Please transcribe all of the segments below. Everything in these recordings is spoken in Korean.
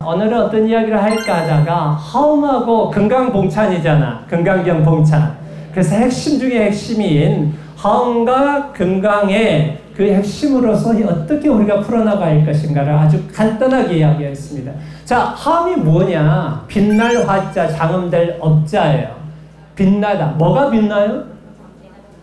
오늘은 어떤 이야기를 할까 하다가 화음하고 건강봉찬이잖아. 건강경 봉찬. 그래서 핵심 중에 핵심인 화음과 건강의 그 핵심으로서 어떻게 우리가 풀어나갈 것인가를 아주 간단하게 이야기했습니다. 자, 화음이 뭐냐? 빛날 화자, 장음될 업자예요. 빛나다. 뭐가 빛나요?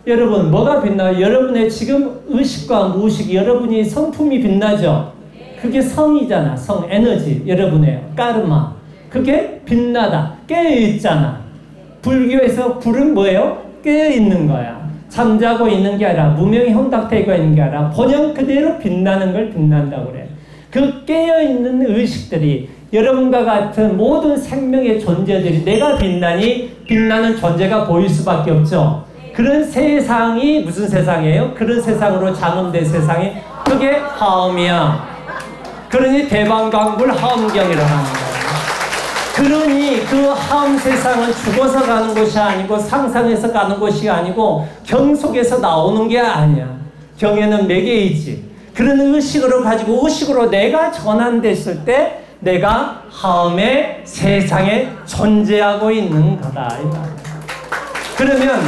여러분, 뭐가 빛나요? 여러분의 지금 의식과 무의식, 여러분이 성품이 빛나죠? 그게 성이잖아. 성, 에너지. 여러분의 까르마. 그게 빛나다. 깨어있잖아. 불교에서 불은 뭐예요? 깨어있는 거야. 잠자고 있는 게 아니라 무명이 혼탁되고 있는 게 아니라 본연 그대로 빛나는 걸 빛난다고 그래. 그 깨어있는 의식들이 여러분과 같은 모든 생명의 존재들이 내가 빛나니 빛나는 존재가 보일 수밖에 없죠. 그런 세상이 무슨 세상이에요? 그런 세상으로 장음된 세상이 그게 화음이야. 그러니 대방광불 화음경이라고 하는 거예요. 그러니 그 화음 세상은 죽어서 가는 곳이 아니고 상상해서 가는 곳이 아니고 경 속에서 나오는 게 아니야. 경에는 매개이지. 그런 의식으로 가지고 의식으로 내가 전환됐을 때 내가 화음의 세상에 존재하고 있는 거다. 그러면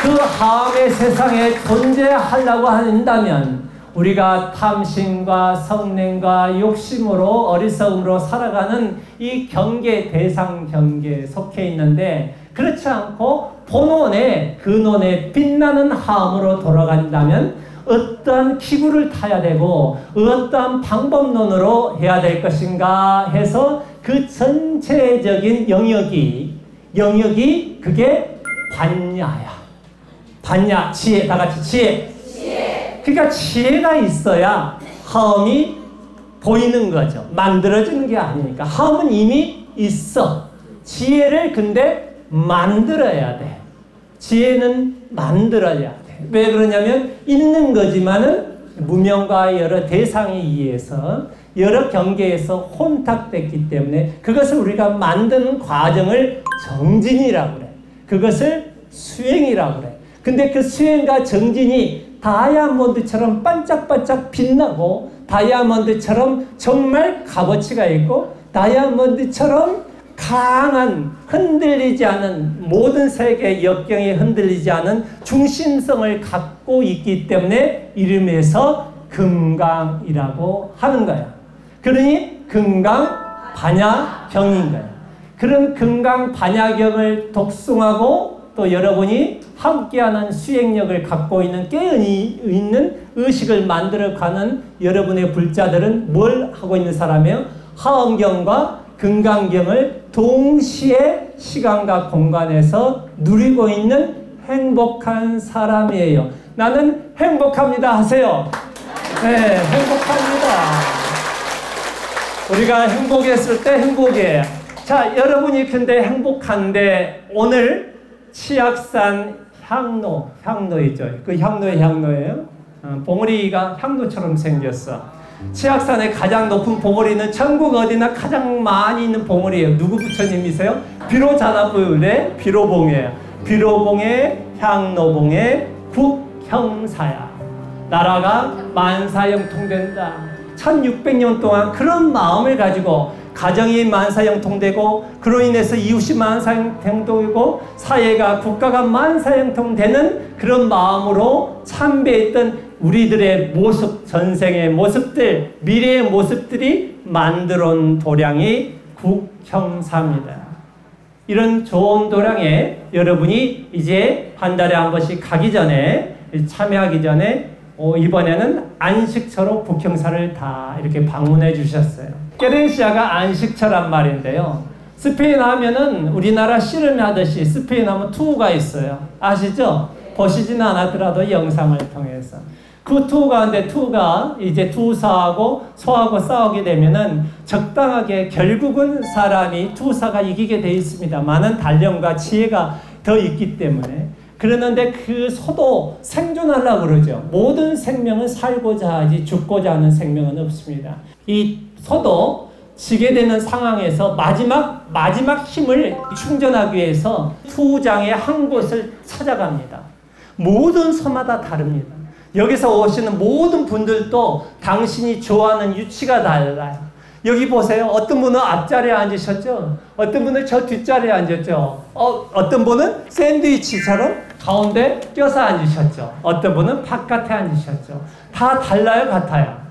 그 화음의 세상에 존재하려고 한다면 우리가 탐심과 성냄과 욕심으로 어리석음으로 살아가는 이 경계, 대상 경계에 속해 있는데 그렇지 않고 본원의 근원의 빛나는 화음으로 돌아간다면 어떠한 기구를 타야 되고 어떠한 방법론으로 해야 될 것인가 해서 그 전체적인 영역이 그게 관야야. 관야, 지혜, 다 같이 지혜. 그러니까 지혜가 있어야 화음이 보이는 거죠. 만들어지는 게 아니니까. 화음은 이미 있어. 지혜를 근데 만들어야 돼. 지혜는 만들어야 돼. 왜 그러냐면 있는 거지만은 무명과 여러 대상에 의해서 여러 경계에서 혼탁됐기 때문에 그것을 우리가 만드는 과정을 정진이라고 그래. 그것을 수행이라고 그래. 근데 그 수행과 정진이 다이아몬드처럼 반짝반짝 빛나고 다이아몬드처럼 정말 값어치가 있고 다이아몬드처럼 강한 흔들리지 않은 모든 세계의 역경이 흔들리지 않은 중심성을 갖고 있기 때문에 이름에서 금강이라고 하는 거야. 그러니 금강반야경인 거야. 그런 금강반야경을 독송하고 또 여러분이 함께하는 수행력을 갖고 있는 깨어있는 의식을 만들어가는 여러분의 불자들은 뭘 하고 있는 사람이에요? 화엄경과 금강경을 동시에 시간과 공간에서 누리고 있는 행복한 사람이에요. 나는 행복합니다 하세요. 네, 행복합니다. 우리가 행복했을 때 행복이에요. 자, 여러분이 근데 행복한데 오늘 치악산 향로이죠. 그 향로의 향로예요. 봉우리가 향로처럼 생겼어. 치악산의 가장 높은 봉우리는 전국 어디나 가장 많이 있는 봉우리예요. 누구 부처님이세요? 비로자나부의 비로봉이에요. 비로봉의 향로봉의 국형사야. 나라가 만사형통된다. 1600년 동안 그런 마음을 가지고 가정이 만사형통되고 그로 인해서 이웃이 만사형통되고 사회가 국가가 만사형통되는 그런 마음으로 참배했던 우리들의 모습, 전생의 모습들, 미래의 모습들이 만들어온 도량이 국형사입니다. 이런 좋은 도량에 여러분이 이제 한 달에 한 번씩 가기 전에 참여하기 전에 이번에는 안식처로 국형사를 다 이렇게 방문해 주셨어요. 케렌시아가 안식처란 말인데요. 스페인 하면은 우리나라 씨름 하듯이 스페인 하면 투우가 있어요. 아시죠? 보시지는 않았더라도 영상을 통해서. 그 투우 가운데 투우가 이제 투우사하고 소하고 싸우게 되면은 적당하게 결국은 사람이 투우사가 이기게 돼 있습니다. 많은 단련과 지혜가 더 있기 때문에. 그러는데 그 소도 생존하려고 그러죠. 모든 생명은 살고자 하지 죽고자 하는 생명은 없습니다. 이 소도 지게 되는 상황에서 마지막 힘을 충전하기 위해서 투장의 한 곳을 찾아갑니다. 모든 소마다 다릅니다. 여기서 오시는 모든 분들도 당신이 좋아하는 유치가 달라요. 여기 보세요. 어떤 분은 앞자리에 앉으셨죠? 어떤 분은 저 뒷자리에 앉았죠? 어떤 분은 샌드위치처럼 가운데 껴서 앉으셨죠? 어떤 분은 바깥에 앉으셨죠? 다 달라요, 같아요?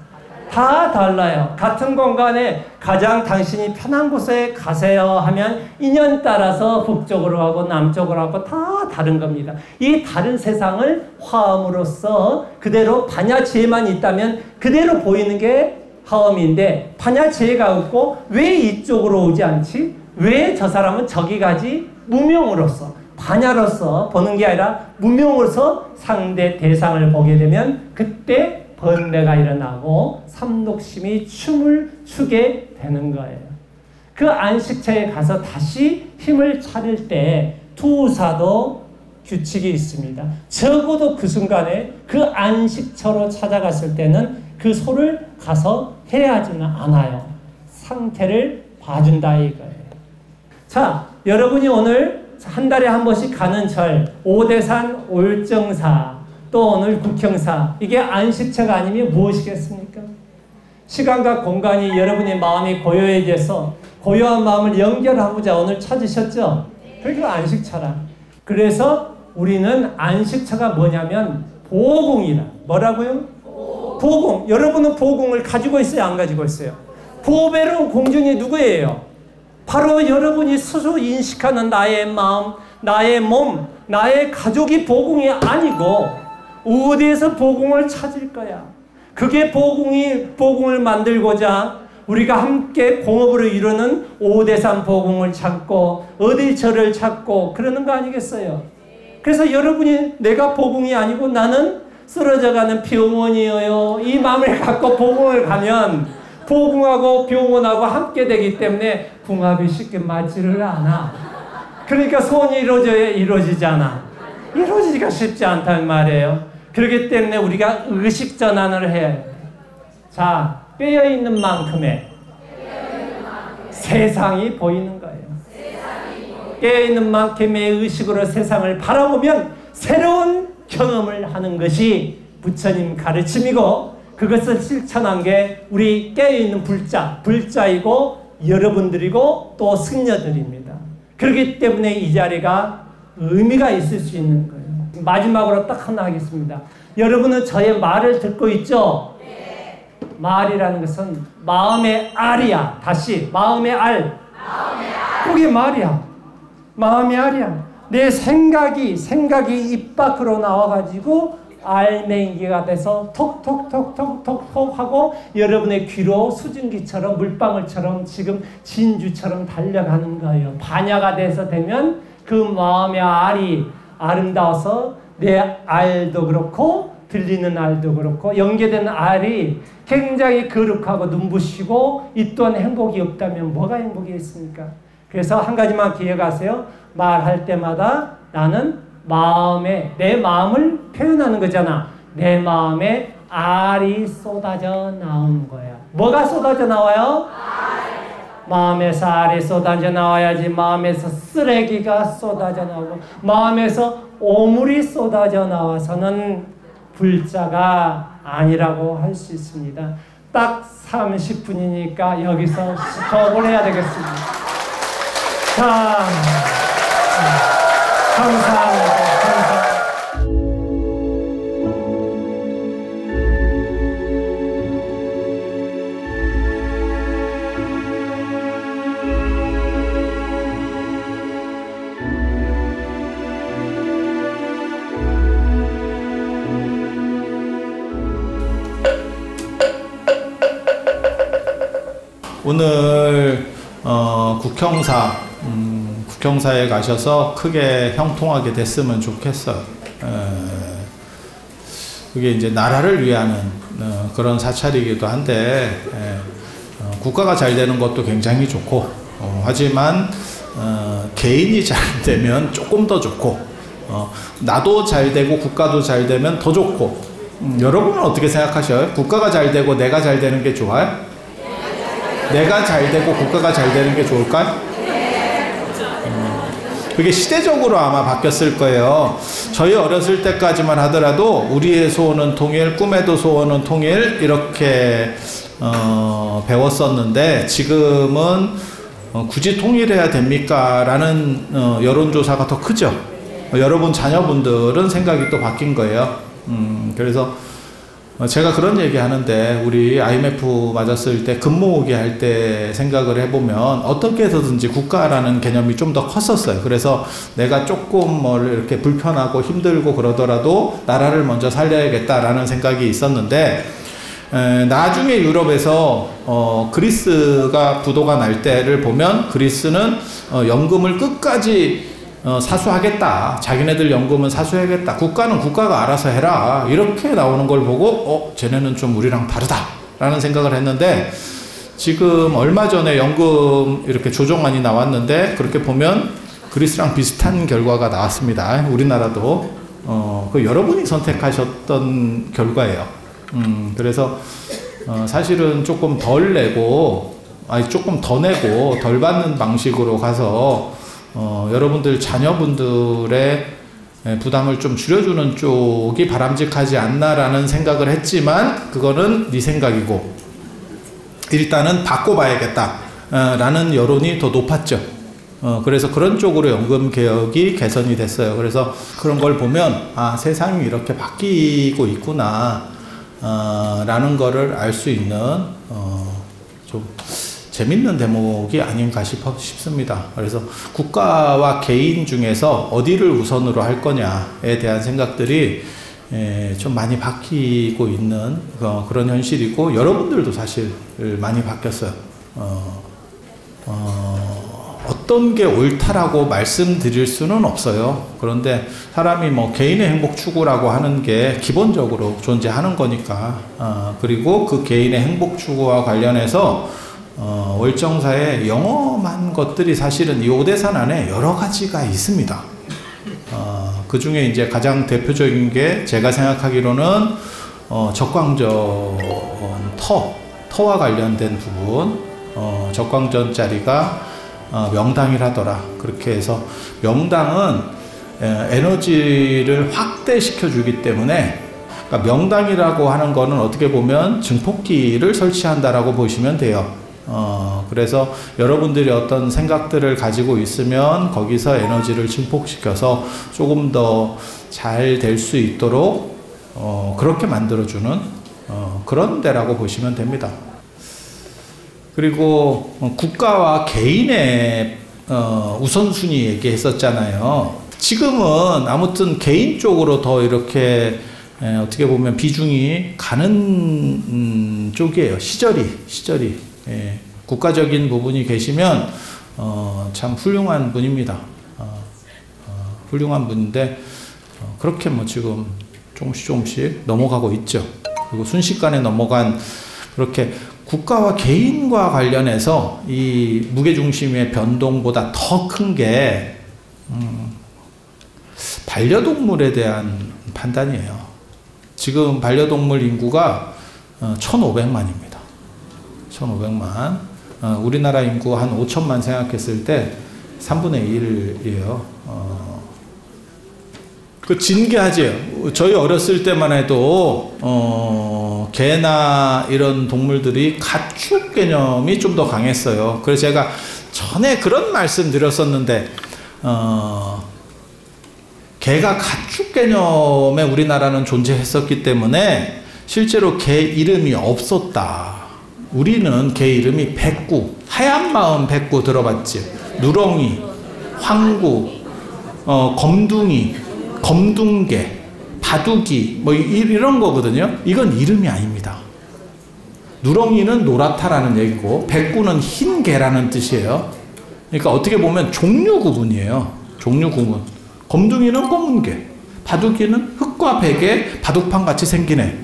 다 달라요. 같은 공간에 가장 당신이 편한 곳에 가세요 하면 인연 따라서 북쪽으로 하고 남쪽으로 하고 다 다른 겁니다. 이 다른 세상을 화음으로써 그대로 반야지혜만 있다면 그대로 보이는 게 화음인데, 반야지혜가 없고 왜 이쪽으로 오지 않지? 왜 저 사람은 저기 가지? 무명으로서, 반야로서 보는 게 아니라 무명으로서 상대 대상을 보게 되면 그때 번뇌가 일어나고 삼독심이 춤을 추게 되는 거예요. 그 안식처에 가서 다시 힘을 차릴 때 투사도 규칙이 있습니다. 적어도 그 순간에 그 안식처로 찾아갔을 때는 그 소를 가서 해하지는 않아요. 상태를 봐준다 이거예요. 자, 여러분이 오늘 한 달에 한 번씩 가는 절, 오대산 올정사, 또 오늘 국형사, 이게 안식처가 아니면 무엇이겠습니까? 시간과 공간이 여러분의 마음이 고요해져서 고요한 마음을 연결하고자 오늘 찾으셨죠? 그게 안식처라. 그래서 우리는 안식처가 뭐냐면 보공이라. 뭐라고요? 보공. 여러분은 보공을 가지고 있어요? 안 가지고 있어요? 보배로운 공중이 누구예요? 바로 여러분이 스스로 인식하는 나의 마음, 나의 몸, 나의 가족이 보공이 아니고 어디에서 보공을 찾을 거야? 그게 보공을 만들고자 우리가 함께 공업으로 이루는 오대산 보공을 찾고 어디 절을 찾고 그러는 거 아니겠어요? 그래서 여러분이 내가 보공이 아니고 나는 쓰러져가는 병원이에요. 이 마음을 갖고 보공을 가면 보공하고 병원하고 함께 되기 때문에 궁합이 쉽게 맞지를 않아. 그러니까 소원이 이루어지잖아. 이루어지기가 쉽지 않단 말이에요. 그렇기 때문에 우리가 의식전환을 해야 해요. 자, 깨어있는 만큼의 세상이 보이는 거예요. 깨어있는 만큼의 의식으로 세상을 바라보면 새로운 경험을 하는 것이 부처님 가르침이고, 그것을 실천한 게 우리 깨어있는 불자이고 여러분들이고 또 승려들입니다. 그렇기 때문에 이 자리가 의미가 있을 수 있는 거예요. 마지막으로 딱 하나 하겠습니다. 여러분은 저의 말을 듣고 있죠? 네. 말이라는 것은 마음의 알이야. 다시 마음의 알. 그게 말이야. 마음의 알이야. 내 생각이 입 밖으로 나와가지고 알맹이가 돼서 톡톡톡톡톡톡 하고 여러분의 귀로 수증기처럼 물방울처럼 지금 진주처럼 달려가는 거예요. 반야가 돼서 되면 그 마음의 알이 아름다워서 내 알도 그렇고 들리는 알도 그렇고 연계된 알이 굉장히 거룩하고 눈부시고 이 또한 행복이 없다면 뭐가 행복이 있습니까? 그래서 한 가지만 기억하세요. 말할 때마다 나는 내 마음을 표현하는 거잖아. 내 마음에 알이 쏟아져 나오는 거야. 뭐가 쏟아져 나와요? 마음에서 알이 쏟아져 나와야지. 마음에서 쓰레기가 쏟아져 나오고 마음에서 오물이 쏟아져 나와서는 불자가 아니라고 할 수 있습니다. 딱 30분이니까 여기서 스톱을 해야 되겠습니다. 자, 감사합니다. 오늘 국형사에 가셔서 크게 형통하게 됐으면 좋겠어요. 그게 이제 나라를 위하는 그런 사찰이기도 한데 국가가 잘 되는 것도 굉장히 좋고 하지만 개인이 잘 되면 조금 더 좋고 나도 잘 되고 국가도 잘 되면 더 좋고 여러분은 어떻게 생각하셔요? 국가가 잘 되고 내가 잘 되는 게 좋아요? 내가 잘 되고 국가가 잘 되는 게 좋을까요? 그게 시대적으로 아마 바뀌었을 거예요. 저희 어렸을 때까지만 하더라도 우리의 소원은 통일, 꿈에도 소원은 통일 이렇게 배웠었는데 지금은 굳이 통일해야 됩니까? 라는 여론조사가 더 크죠. 여러분 자녀분들은 생각이 또 바뀐 거예요. 그래서 제가 그런 얘기 하는데 우리 IMF 맞았을 때 금모으기 할 때 생각을 해보면 어떻게 해서든지 국가라는 개념이 좀 더 컸었어요. 그래서 내가 조금 이렇게 불편하고 힘들고 그러더라도 나라를 먼저 살려야겠다라는 생각이 있었는데 나중에 유럽에서 그리스가 부도가 날 때를 보면 그리스는 연금을 끝까지 사수하겠다. 자기네들 연금은 사수해야겠다. 국가는 국가가 알아서 해라. 이렇게 나오는 걸 보고 쟤네는 좀 우리랑 다르다 라는 생각을 했는데 지금 얼마 전에 연금 이렇게 조정안이 나왔는데 그렇게 보면 그리스랑 비슷한 결과가 나왔습니다. 우리나라도 그 여러분이 선택하셨던 결과예요. 그래서 사실은 조금 덜 내고 조금 더 내고 덜 받는 방식으로 가서 여러분들 자녀분들의 부담을 좀 줄여주는 쪽이 바람직하지 않나라는 생각을 했지만 그거는 네 생각이고 일단은 바꿔봐야겠다 라는 여론이 더 높았죠. 그래서 그런 쪽으로 연금 개혁이 개선이 됐어요. 그래서 그런 걸 보면 세상이 이렇게 바뀌고 있구나 라는 거를 알 수 있는 좀 재밌는 대목이 아닌가 싶습니다. 그래서 국가와 개인 중에서 어디를 우선으로 할 거냐에 대한 생각들이 좀 많이 바뀌고 있는 그런 현실이고 여러분들도 사실 많이 바뀌었어요. 어떤 게 옳다라고 말씀드릴 수는 없어요. 그런데 사람이 개인의 행복 추구라고 하는 게 기본적으로 존재하는 거니까 그리고 그 개인의 행복 추구와 관련해서 월정사에 영험한 것들이 사실은 이 오대산 안에 여러 가지가 있습니다. 그 중에 이제 가장 대표적인 게 제가 생각하기로는 적광전 터와 관련된 부분, 적광전 자리가 명당이라더라. 그렇게 해서 명당은 에너지를 확대시켜 주기 때문에 그러니까 명당이라고 하는 거는 어떻게 보면 증폭기를 설치한다라고 보시면 돼요. 그래서 여러분들이 어떤 생각들을 가지고 있으면 거기서 에너지를 증폭시켜서 조금 더 잘 될 수 있도록 그렇게 만들어주는 그런 데라고 보시면 됩니다. 그리고 국가와 개인의 우선순위 얘기했었잖아요. 지금은 아무튼 개인 쪽으로 더 이렇게 어떻게 보면 비중이 가는 쪽이에요. 시절이 국가적인 부분이 계시면 참 훌륭한 분입니다. 훌륭한 분인데 그렇게 지금 조금씩 넘어가고 있죠. 그리고 순식간에 넘어간 그렇게 국가와 개인과 관련해서 이 무게중심의 변동보다 더 큰 게 반려동물에 대한 판단이에요. 지금 반려동물 인구가 1,500만입니다. 1,500만. 우리나라 인구 한 5천만 생각했을 때 3분의 1이에요. 그 진기하지. 저희 어렸을 때만 해도 개나 이런 동물들이 가축 개념이 좀 더 강했어요. 그래서 제가 전에 그런 말씀 드렸었는데 개가 가축 개념에 우리나라는 존재했었기 때문에 실제로 개 이름이 없었다. 우리는 개 이름이 백구, 하얀 마음 백구 들어봤지? 누렁이, 황구, 검둥이, 검둥개, 바둑이 이런 거거든요. 이건 이름이 아닙니다. 누렁이는 노랗다라는 얘기고 백구는 흰 개라는 뜻이에요. 그러니까 어떻게 보면 종류 구분이에요. 종류 구분. 검둥이는 검은 개, 바둑이는 흑과 백의 바둑판 같이 생긴 애.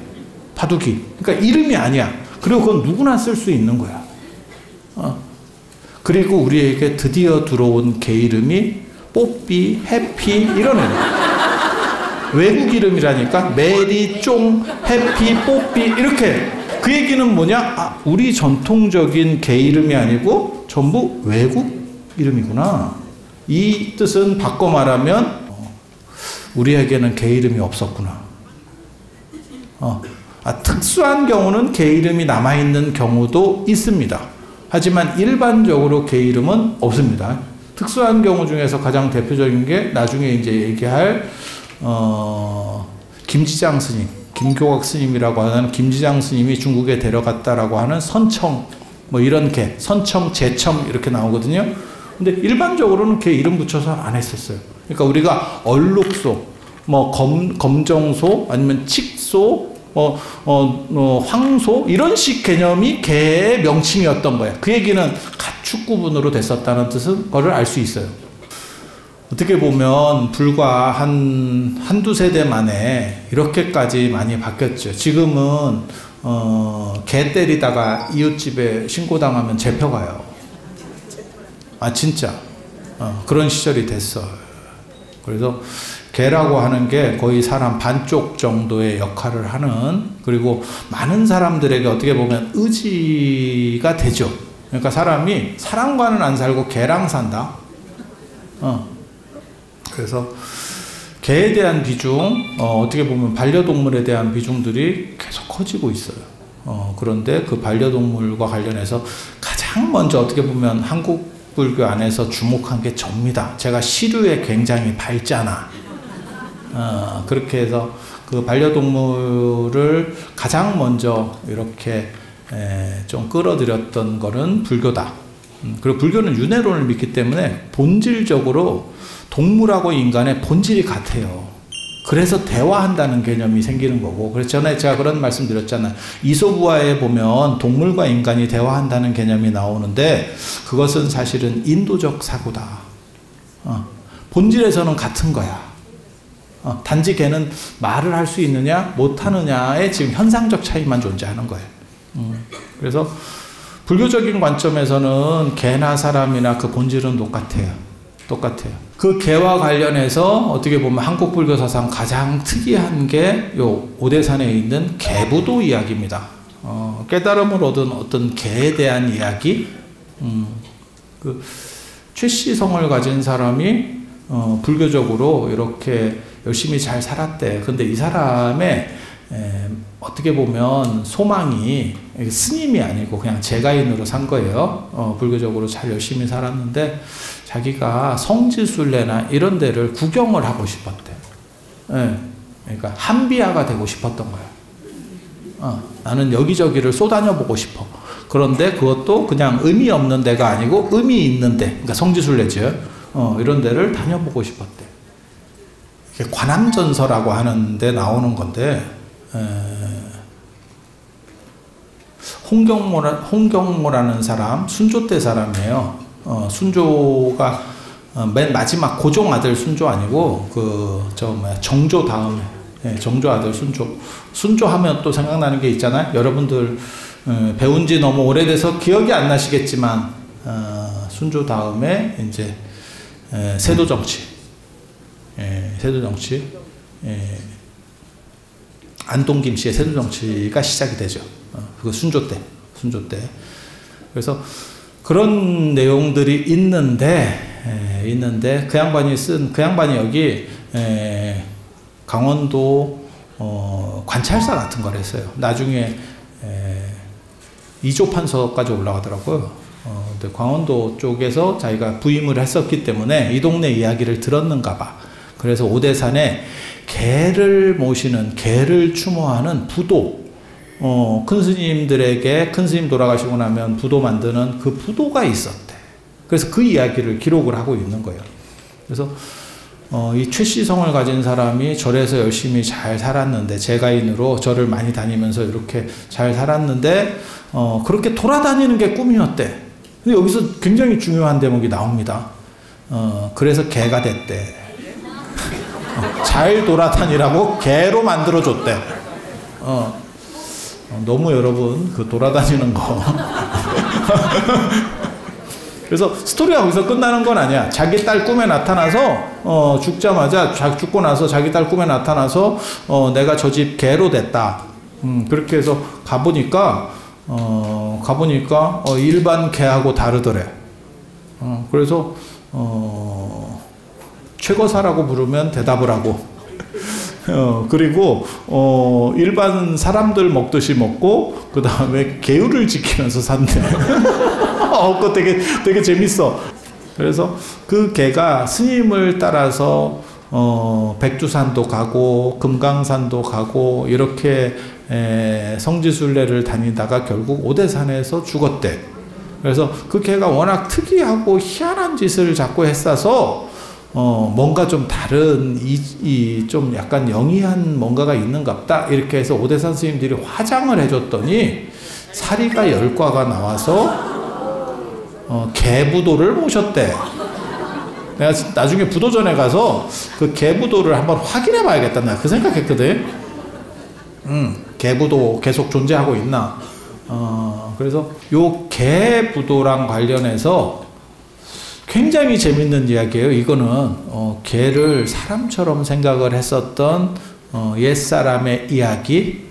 바둑이. 그러니까 이름이 아니야. 그리고 그건 누구나 쓸 수 있는 거야. 그리고 우리에게 드디어 들어온 개 이름이 뽀삐, 해피 이런 애. 외국 이름이라니까. 메리, 쫑, 해피, 뽀삐 이렇게. 그 얘기는 뭐냐? 우리 전통적인 개 이름이 아니고 전부 외국 이름이구나. 이 뜻은 바꿔 말하면 우리에게는 개 이름이 없었구나. 특수한 경우는 개 이름이 남아있는 경우도 있습니다. 하지만 일반적으로 개 이름은 없습니다. 특수한 경우 중에서 가장 대표적인 게 나중에 이제 얘기할 김지장 스님, 김교각 스님이라고 하는 김지장 스님이 중국에 데려갔다라고 하는 선청, 뭐 이런 개, 선청, 제청 이렇게 나오거든요. 근데 일반적으로는 개 이름 붙여서 안 했었어요. 그러니까 우리가 얼룩소, 뭐 검정소, 아니면 칙소, 황소 이런 식 개념이 개의 명칭이었던 거예요. 그 얘기는 가축 구분으로 됐었다는 뜻은 거를 알 수 있어요. 어떻게 보면 불과 한두 세대 만에 이렇게까지 많이 바뀌었죠. 지금은 개 때리다가 이웃집에 신고당하면 잡혀가요. 아 진짜 그런 시절이 됐어요. 그래서 개라고 하는 게 거의 사람 반쪽 정도의 역할을 하는, 그리고 많은 사람들에게 어떻게 보면 의지가 되죠. 그러니까 사람이 사람과는 안 살고 개랑 산다. 그래서 개에 대한 비중, 어떻게 보면 반려동물에 대한 비중들이 계속 커지고 있어요. 그런데 그 반려동물과 관련해서 가장 먼저 어떻게 보면 한국 불교 안에서 주목한 게 접니다. 제가 시류에 굉장히 밝잖아. 그렇게 해서 그 반려동물을 가장 먼저 이렇게 좀 끌어들였던 거는 불교다. 그리고 불교는 윤회론을 믿기 때문에 본질적으로 동물하고 인간의 본질이 같아요. 그래서 대화한다는 개념이 생기는 거고, 그래서 전에 제가 그런 말씀 드렸잖아요. 이솝우화에 보면 동물과 인간이 대화한다는 개념이 나오는데 그것은 사실은 인도적 사고다. 본질에서는 같은 거야. 단지 걔는 말을 할 수 있느냐 못하느냐의 지금 현상적 차이만 존재하는 거예요. 그래서 불교적인 관점에서는 개나 사람이나 그 본질은 똑같아요. 그 개와 관련해서 어떻게 보면 한국 불교 사상 가장 특이한 게 요 오대산에 있는 개부도 이야기입니다. 깨달음을 얻은 어떤 개에 대한 이야기. 그 최씨성을 가진 사람이 불교적으로 이렇게 열심히 잘 살았대. 근데 이 사람의 어떻게 보면 소망이 스님이 아니고 그냥 제가인으로 산 거예요. 불교적으로 잘 열심히 살았는데 자기가 성지순례나 이런 데를 구경을 하고 싶었대. 그러니까 한비야가 되고 싶었던 거야. 나는 여기저기를 쏘다녀보고 싶어. 그런데 그것도 그냥 의미 없는 데가 아니고 의미 있는 데, 그러니까 성지순례죠. 이런 데를 다녀보고 싶었대. 이게 관암전서라고 하는 데 나오는 건데, 홍경모라는 사람, 순조 때 사람이에요. 순조가 맨 마지막 고종 아들 순조 아니고 정조 다음에, 정조 아들 순조 하면 또 생각나는 게 있잖아요. 여러분들 배운 지 너무 오래돼서 기억이 안 나시겠지만 순조 다음에 이제 세도정치, 안동 김씨의 세도정치가 시작이 되죠. 그거 순조 때. 그래서 그런 내용들이 있는데 그 양반이 여기 강원도 관찰사 같은 걸 했어요. 나중에 이조판서까지 올라가더라고요. 근데 강원도 쪽에서 자기가 부임을 했었기 때문에 이 동네 이야기를 들었는가 봐. 그래서 오대산에 개를 모시는, 개를 추모하는 부도, 큰 스님들에게, 큰 스님 돌아가시고 나면 부도 만드는 그 부도가 있었대. 그래서 그 이야기를 기록을 하고 있는 거예요. 그래서 이 최씨성을 가진 사람이 절에서 열심히 잘 살았는데, 제가인으로 절을 많이 다니면서 이렇게 잘 살았는데 그렇게 돌아다니는 게 꿈이었대. 근데 여기서 굉장히 중요한 대목이 나옵니다. 그래서 개가 됐대. 잘 돌아다니라고 개로 만들어줬대. 너무 여러분 그 돌아다니는 거 그래서 스토리가 거기서 끝나는 건 아니야. 자기 딸 꿈에 나타나서 죽자마자 죽고 나서 자기 딸 꿈에 나타나서 내가 저 집 개로 됐다. 그렇게 해서 가보니까 일반 개하고 다르더래. 그래서 최거사라고 부르면 대답을 하고 그리고 일반 사람들 먹듯이 먹고 그 다음에 계율을 지키면서 산대. 그거 되게 재밌어. 그래서 그 개가 스님을 따라서 백두산도 가고 금강산도 가고 이렇게 성지순례를 다니다가 결국 오대산에서 죽었대. 그래서 그 개가 워낙 특이하고 희한한 짓을 자꾸 했어서 뭔가 좀 다른 좀 약간 영이한 뭔가가 있는갑다 이렇게 해서 오대산 스님들이 화장을 해줬더니 사리가 10과가 나와서 개부도를 모셨대. 내가 나중에 부도전에 가서 그 개부도를 한번 확인해 봐야겠다 내가 그 생각했거든. 개부도 계속 존재하고 있나. 그래서 요 개부도랑 관련해서 굉장히 재밌는 이야기예요. 이거는 개를 사람처럼 생각을 했었던 옛사람의 이야기.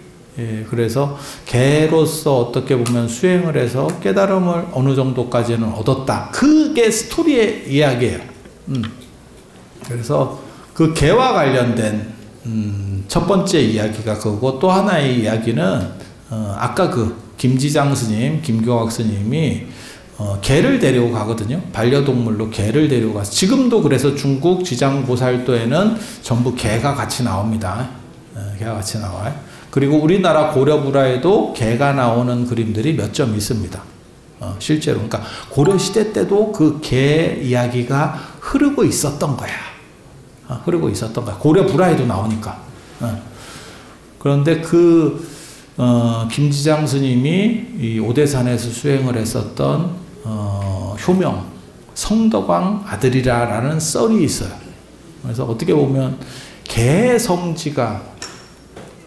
그래서 개로서 어떻게 보면 수행을 해서 깨달음을 어느 정도까지는 얻었다. 그게 스토리의 이야기예요. 그래서 그 개와 관련된 첫 번째 이야기가 그거고, 또 하나의 이야기는 아까 그 김지장 스님, 김경학 스님이 개를 데리고 가거든요. 반려동물로 개를 데리고 가서, 지금도 그래서 중국 지장보살도에는 전부 개가 같이 나옵니다. 개가 같이 나와요. 그리고 우리나라 고려불화에도 개가 나오는 그림들이 몇 점 있습니다. 실제로. 그러니까 고려시대 때도 그 개 이야기가 흐르고 있었던 거야. 흐르고 있었던 거야. 고려불화에도 나오니까. 그런데 그 김지장 스님이 이 오대산에서 수행을 했었던 효명, 성덕왕 아들이라는 썰이 있어요. 그래서 어떻게 보면 개 성지가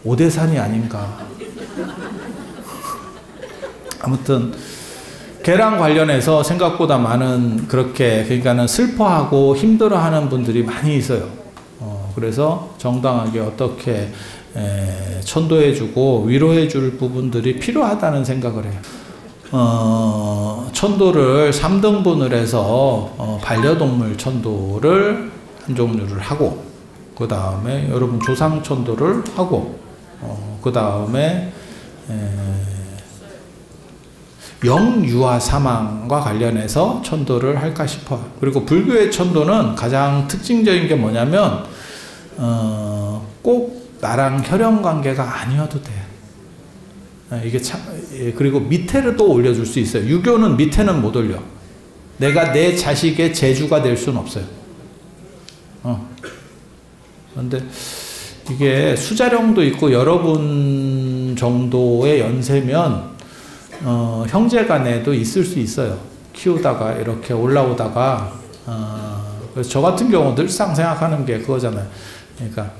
오대산이 아닌가. 아무튼 개랑 관련해서 생각보다 많은, 그렇게 그러니까는 슬퍼하고 힘들어하는 분들이 많이 있어요. 그래서 정당하게 어떻게 천도해주고 위로해줄 부분들이 필요하다는 생각을 해요. 천도를 3등분을 해서 반려동물 천도를 한 종류를 하고, 그 다음에 여러분 조상 천도를 하고, 그 다음에 영유아 사망과 관련해서 천도를 할까 싶어요. 그리고 불교의 천도는 가장 특징적인 게 뭐냐면 꼭 나랑 혈연 관계가 아니어도 돼. 이게 참. 그리고 밑에를 또 올려줄 수 있어요. 유교는 밑에는 못 올려. 내가 내 자식의 재주가 될 수는 없어요. 그런데 이게 수자령도 있고 여러분 정도의 연세면 형제 간에도 있을 수 있어요. 키우다가 이렇게 올라오다가 그래서 저 같은 경우 늘상 생각하는 게 그거잖아요. 그러니까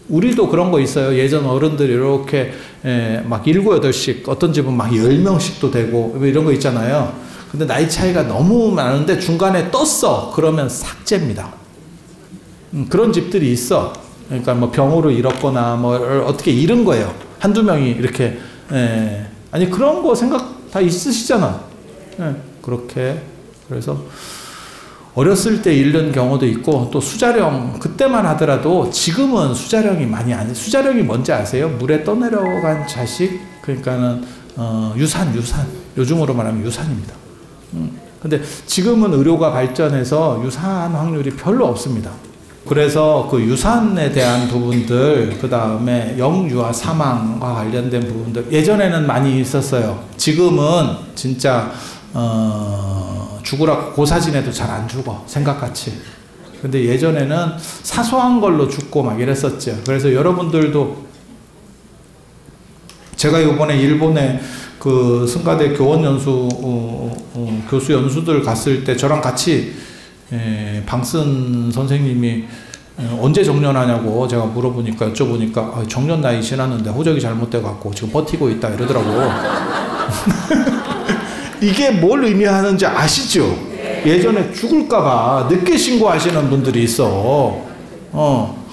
우리도 그런 거 있어요. 예전 어른들이 이렇게 막 7, 8씩, 어떤 집은 막 10명씩도 되고 이런 거 있잖아요. 근데 나이 차이가 너무 많은데 중간에 떴어. 그러면 삭제입니다. 그런 집들이 있어. 그러니까 뭐 병으로 잃었거나 뭐 어떻게 잃은 거예요. 한두 명이 이렇게. 아니 그런 거 생각 다 있으시잖아. 그렇게. 그래서 어렸을 때 잃는 경우도 있고, 또 수자령 그때만 하더라도, 지금은 수자령이 많이 안 해. 수자령이 뭔지 아세요? 물에 떠내려간 자식, 그러니까는 유산. 요즘으로 말하면 유산입니다. 근데 지금은 의료가 발전해서 유산 확률이 별로 없습니다. 그래서 그 유산에 대한 부분들, 그 다음에 영유아 사망과 관련된 부분들, 예전에는 많이 있었어요. 지금은 진짜 죽으라고 고사진해도 잘 안 죽어, 생각같이. 근데 예전에는 사소한 걸로 죽고 막 이랬었죠. 그래서 여러분들도, 제가 이번에 일본에 그 승가대 교원 연수 교수 연수들 갔을 때 저랑 같이 방슨 선생님이 언제 정년하냐고 제가 물어보니까, 여쭤보니까 정년 나이 지났는데 호적이 잘못돼갖고 지금 버티고 있다 이러더라고. 이게 뭘 의미하는지 아시죠? 예전에 죽을까봐 늦게 신고하시는 분들이 있어.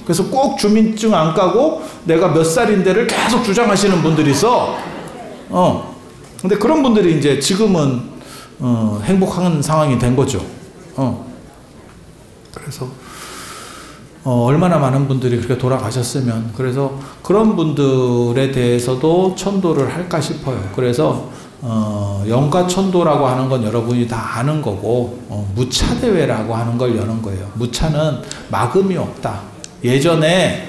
그래서 꼭 주민증 안 까고 내가 몇 살인데를 계속 주장하시는 분들이 있어. 근데 그런 분들이 이제 지금은 행복한 상황이 된 거죠. 그래서 얼마나 많은 분들이 그렇게 돌아가셨으면, 그래서 그런 분들에 대해서도 천도를 할까 싶어요. 그래서 영가천도라고 하는 건 여러분이 다 아는 거고, 무차대회라고 하는 걸 여는 거예요. 무차는 막음이 없다. 예전에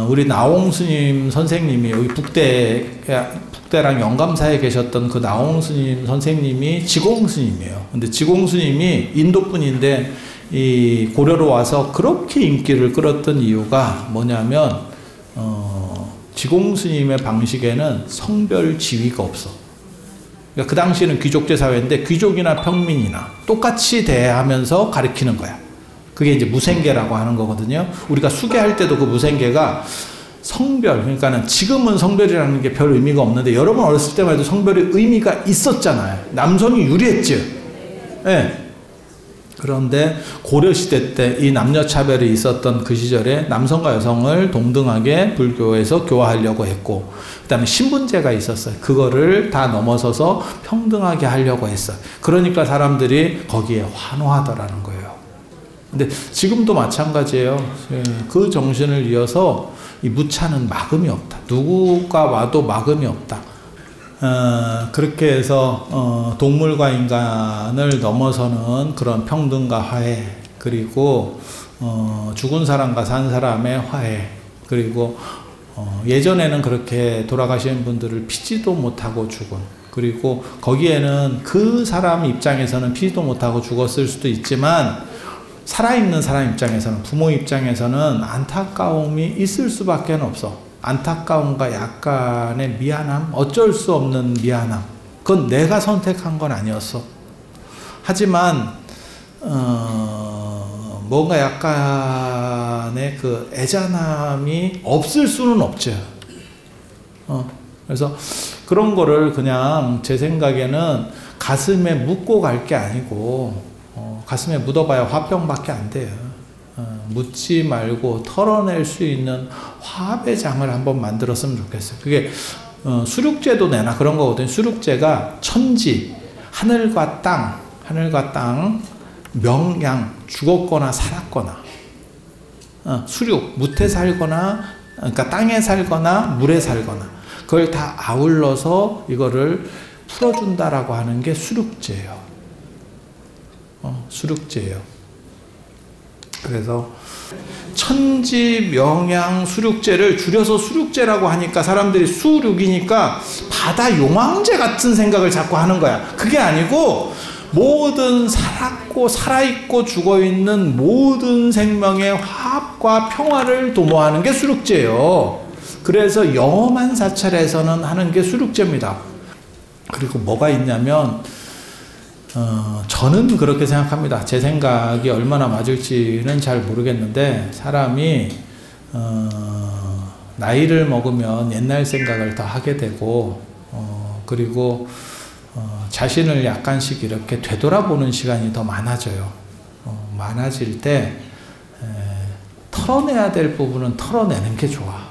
우리 나홍 스님 선생님이 여기 북대랑 영감사에 계셨던 그 나홍 스님 선생님이 지공 스님이에요. 근데 지공 스님이 인도 분인데 이 고려로 와서 그렇게 인기를 끌었던 이유가 뭐냐면, 지공 스님의 방식에는 성별 지위가 없어. 그러니까 그 당시에는 귀족제 사회인데 귀족이나 평민이나 똑같이 대하면서 가르치는 거야. 그게 이제 무생계라고 하는 거거든요. 우리가 수계할 때도 그 무생계가 성별, 그러니까는 지금은 성별이라는 게 별 의미가 없는데 여러분 어렸을 때만 해도 성별의 의미가 있었잖아요. 남성이 유리했죠. 네. 그런데 고려시대 때 이 남녀차별이 있었던 그 시절에 남성과 여성을 동등하게 불교에서 교화하려고 했고, 그 다음에 신분제가 있었어요. 그거를 다 넘어서서 평등하게 하려고 했어요. 그러니까 사람들이 거기에 환호하더라는 거예요. 근데 지금도 마찬가지예요. 그 정신을 이어서 이 무차는 막음이 없다. 누구가 와도 막음이 없다. 그렇게 해서 동물과 인간을 넘어서는 그런 평등과 화해, 그리고 죽은 사람과 산 사람의 화해, 그리고 예전에는 그렇게 돌아가신 분들을 피지도 못하고 죽은, 그리고 거기에는 그 사람 입장에서는 피지도 못하고 죽었을 수도 있지만 살아있는 사람 입장에서는, 부모 입장에서는 안타까움이 있을 수밖에 없어. 안타까움과 약간의 미안함, 어쩔 수 없는 미안함. 그건 내가 선택한 건 아니었어. 하지만 뭔가 약간의 그 애잔함이 없을 수는 없죠. 그래서 그런 거를 그냥 제 생각에는 가슴에 묻고 갈 게 아니고, 가슴에 묻어봐야 화병밖에 안 돼요. 묻지 말고 털어낼 수 있는 화합의 장을 한번 만들었으면 좋겠어요. 그게 수륙제도 내나 그런 거거든요. 수륙제가 천지, 하늘과 땅, 명양, 죽었거나 살았거나, 수륙, 무태 살거나, 그러니까 땅에 살거나 물에 살거나, 그걸 다 아울러서 이거를 풀어준다라고 하는 게 수륙제예요. 수륙제예요. 그래서 천지, 명양, 수륙제를 줄여서 수륙제라고 하니까 사람들이 수륙이니까 바다 용왕제 같은 생각을 자꾸 하는 거야. 그게 아니고 모든 살았고 살아있고 죽어있는 모든 생명의 화합과 평화를 도모하는 게 수륙제예요. 그래서 영험한 사찰에서는 하는 게 수륙제입니다. 그리고 뭐가 있냐면, 저는 그렇게 생각합니다. 제 생각이 얼마나 맞을지는 잘 모르겠는데, 사람이 나이를 먹으면 옛날 생각을 더 하게 되고, 그리고 자신을 약간씩 이렇게 되돌아보는 시간이 더 많아져요. 많아질 때 털어내야 될 부분은 털어내는 게 좋아.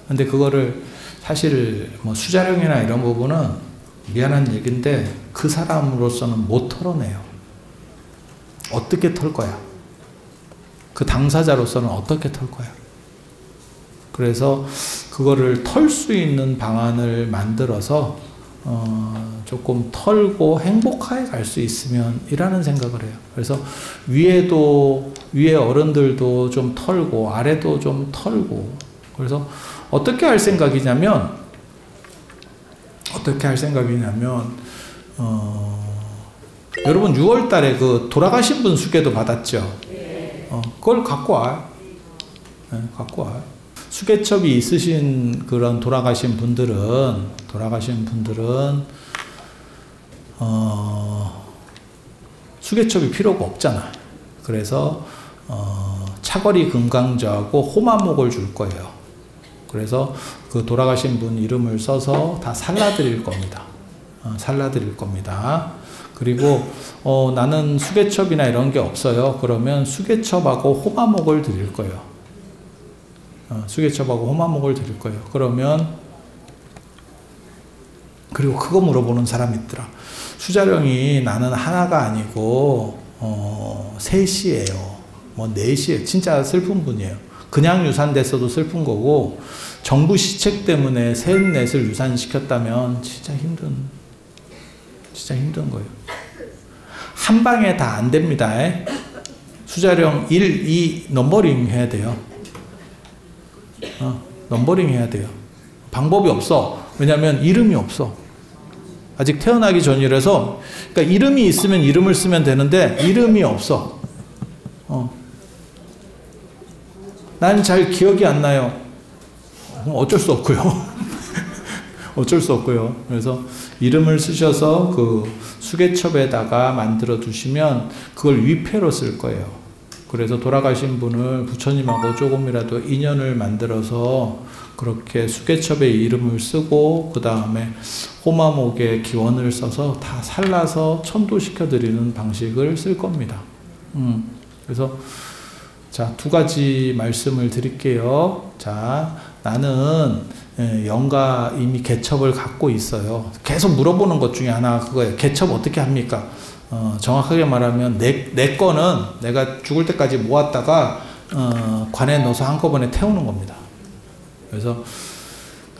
근데 그거를 사실 뭐 수자령이나 이런 부분은 미안한 얘기인데 그 사람으로서는 못 털어내요. 어떻게 털 거야? 그 당사자로서는 어떻게 털 거야? 그래서 그거를 털 수 있는 방안을 만들어서 조금 털고 행복하게 갈 수 있으면 이라는 생각을 해요. 그래서 위에 어른들도 좀 털고 아래도 좀 털고, 그래서 어떻게 할 생각이냐면 여러분 6월 달에 그 돌아가신 분 수계도 받았죠? 그걸 갖고 와요. 갖고 와요. 수계첩이 있으신 그런 돌아가신 분들은 수계첩이 필요가 없잖아. 그래서 차거리 금강저하고 호마목을 줄 거예요. 그래서 그 돌아가신 분 이름을 써서 다 살라드릴 겁니다. 살라드릴 겁니다. 그리고 나는 수계첩이나 이런 게 없어요. 그러면 수계첩하고 호마목을 드릴 거예요. 수계첩하고 호마목을 드릴 거예요. 그러면, 그리고 그거 물어보는 사람이 있더라. 수자령이 나는 하나가 아니고 셋이에요. 뭐 내시에 진짜 슬픈 분이에요. 그냥 유산됐어도 슬픈 거고 정부 시책 때문에 셋넷을 유산시켰다면 진짜 힘든 거예요. 한 방에 다 안 됩니다. 수자령 1, 2 넘버링 해야 돼요. 넘버링 해야 돼요. 방법이 없어. 왜냐하면 이름이 없어. 아직 태어나기 전이라서. 그러니까 이름이 있으면 이름을 쓰면 되는데 이름이 없어. 난 잘 기억이 안 나요. 어쩔 수 없고요. 어쩔 수 없고요. 그래서 이름을 쓰셔서 그 수개첩에다가 만들어 두시면 그걸 위패로 쓸 거예요. 그래서 돌아가신 분을 부처님하고 조금이라도 인연을 만들어서 그렇게 수개첩에 이름을 쓰고 그 다음에 호마목에 기원을 써서 다 살라서 천도시켜 드리는 방식을 쓸 겁니다. 그래서 자, 두 가지 말씀을 드릴게요. 자, 나는 영가 이미 개첩을 갖고 있어요. 계속 물어보는 것 중에 하나가 그거예요. 개첩 어떻게 합니까? 정확하게 말하면 내 거는 내가 죽을 때까지 모았다가 관에 넣어서 한꺼번에 태우는 겁니다. 그래서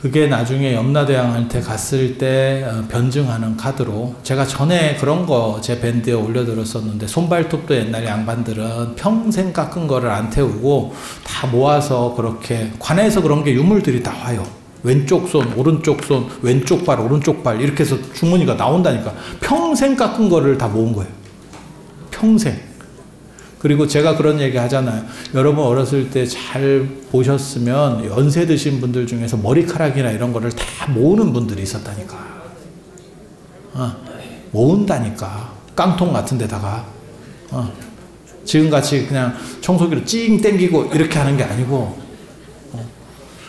그게 나중에 염라대왕한테 갔을 때 변증하는 카드로, 제가 전에 그런 거 제 밴드에 올려드렸었는데, 손발톱도 옛날 양반들은 평생 깎은 거를 안 태우고 다 모아서 그렇게 관에서 그런 게 유물들이 다 와요. 왼쪽 손, 오른쪽 손, 왼쪽 발, 오른쪽 발 이렇게 해서 주머니가 나온다니까. 평생 깎은 거를 다 모은 거예요. 평생. 그리고 제가 그런 얘기 하잖아요. 여러분 어렸을 때 잘 보셨으면 연세 드신 분들 중에서 머리카락이나 이런 거를 다 모으는 분들이 있었다니까. 모은다니까. 깡통 같은 데다가. 지금같이 그냥 청소기로 찡 땡기고 이렇게 하는 게 아니고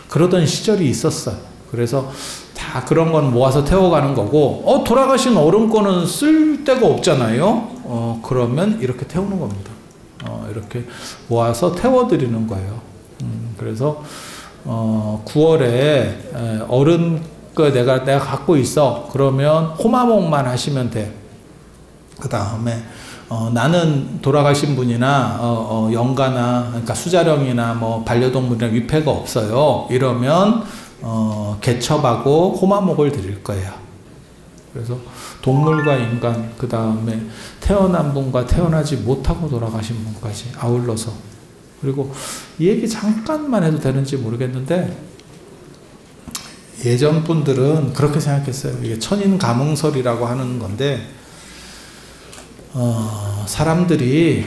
그러던 시절이 있었어요. 그래서 다 그런 건 모아서 태워가는 거고, 돌아가신 어른 거는 쓸 데가 없잖아요. 그러면 이렇게 태우는 겁니다. 이렇게 모아서 태워드리는 거예요. 그래서 9월에 어른 거 내가 갖고 있어. 그러면 호마목만 하시면 돼. 그 다음에 나는 돌아가신 분이나 영가나 그러니까 수자령이나 뭐 반려동물이나 위패가 없어요. 이러면 개첩하고 호마목을 드릴 거예요. 그래서 동물과 인간, 그 다음에 태어난 분과 태어나지 못하고 돌아가신 분까지 아울러서. 그리고 이 얘기 잠깐만 해도 되는지 모르겠는데, 예전 분들은 그렇게 생각했어요. 이게 천인가몽설이라고 하는 건데, 사람들이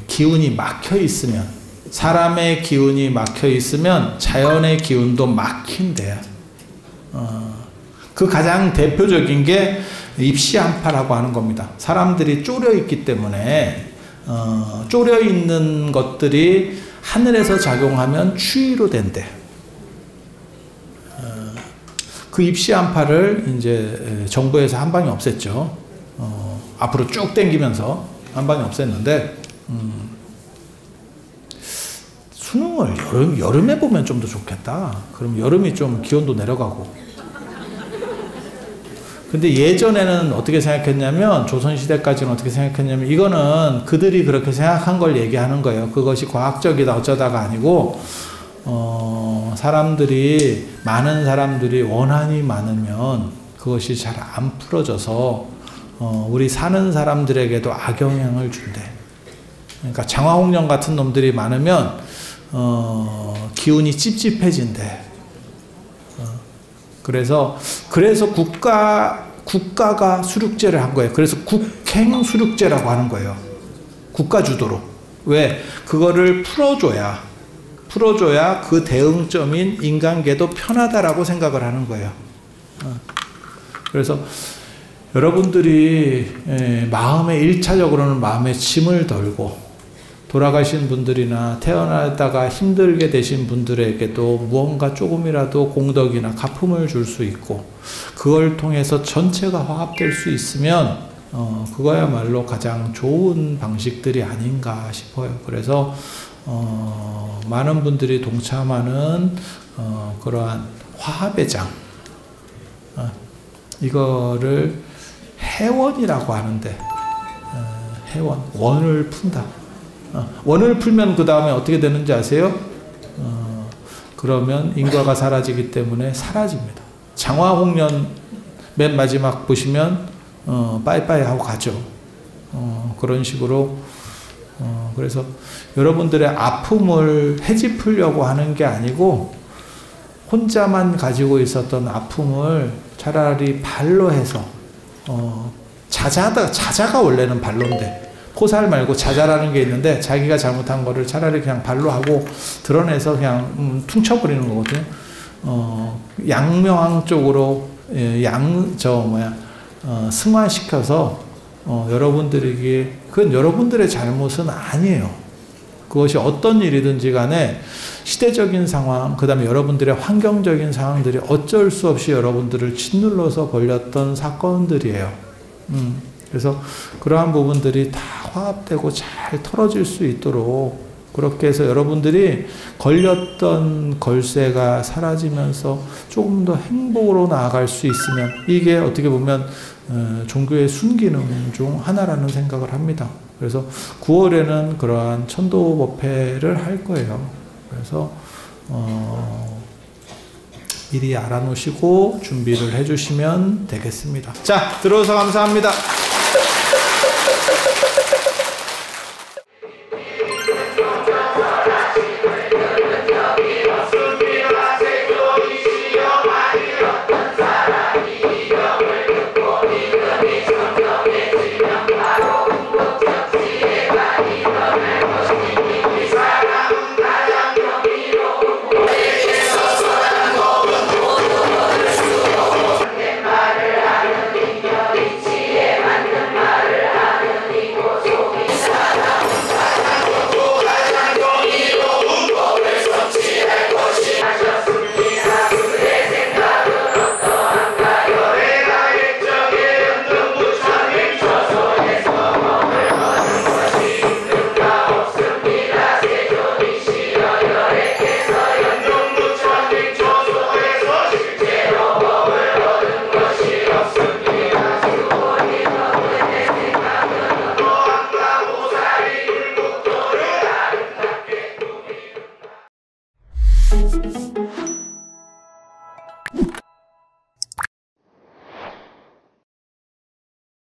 기운이 막혀 있으면, 사람의 기운이 막혀 있으면 자연의 기운도 막힌대요. 그 가장 대표적인 게 입시안파라고 하는 겁니다. 사람들이 쪼려 있기 때문에 쪼려 있는 것들이 하늘에서 작용하면 추위로 된대. 그 입시안파를 이제 정부에서 한 방에 없앴죠. 앞으로 쭉 당기면서 한 방에 없앴는데, 수능을 여름에 보면 좀 더 좋겠다. 그럼 여름이 좀 기온도 내려가고. 근데 예전에는 어떻게 생각했냐면, 조선시대까지는 어떻게 생각했냐면, 이거는 그들이 그렇게 생각한 걸 얘기하는 거예요. 그것이 과학적이다 어쩌다가 아니고, 많은 사람들이 원한이 많으면 그것이 잘 안 풀어져서 우리 사는 사람들에게도 악영향을 준대. 그러니까 장화홍련 같은 놈들이 많으면 기운이 찝찝해진대. 그래서 국가가 수륙제를 한 거예요. 그래서 국행 수륙제라고 하는 거예요. 국가 주도로. 왜? 그거를 풀어줘야 그 대응점인 인간계도 편하다라고 생각을 하는 거예요. 그래서 여러분들이 마음에 1차적으로는 마음에 짐을 덜고, 돌아가신 분들이나 태어나다가 힘들게 되신 분들에게도 무언가 조금이라도 공덕이나 가품을 줄 수 있고, 그걸 통해서 전체가 화합될 수 있으면 그거야말로 가장 좋은 방식들이 아닌가 싶어요. 그래서 많은 분들이 동참하는 그러한 화합의 장, 이거를 해원이라고 하는데, 해원, 원을 푼다. 원을 풀면 그 다음에 어떻게 되는지 아세요? 그러면 인과가 사라지기 때문에 사라집니다. 장화홍련 맨 마지막 보시면 빠이빠이 하고 가죠. 그런 식으로 그래서 여러분들의 아픔을 헤집으려고 하는 게 아니고 혼자만 가지고 있었던 아픔을 차라리 발로 해서 자자가 원래는 발로인데 포살 말고 자자라는 게 있는데 자기가 잘못한 거를 차라리 그냥 발로 하고 드러내서 그냥 퉁쳐버리는 거거든요. 양명항 쪽으로 승화시켜서 여러분들에게 그건 여러분들의 잘못은 아니에요. 그것이 어떤 일이든지 간에 시대적인 상황, 그 다음에 여러분들의 환경적인 상황들이 어쩔 수 없이 여러분들을 짓눌러서 벌렸던 사건들이에요. 그래서 그러한 부분들이 다 화합되고 잘 털어질 수 있도록 그렇게 해서 여러분들이 걸렸던 걸쇠가 사라지면서 조금 더 행복으로 나아갈 수 있으면 이게 어떻게 보면 종교의 순기능 중 하나라는 생각을 합니다. 그래서 9월에는 그러한 천도법회를 할 거예요. 그래서 미리 알아놓으시고 준비를 해주시면 되겠습니다. 자, 들어오셔서 감사합니다.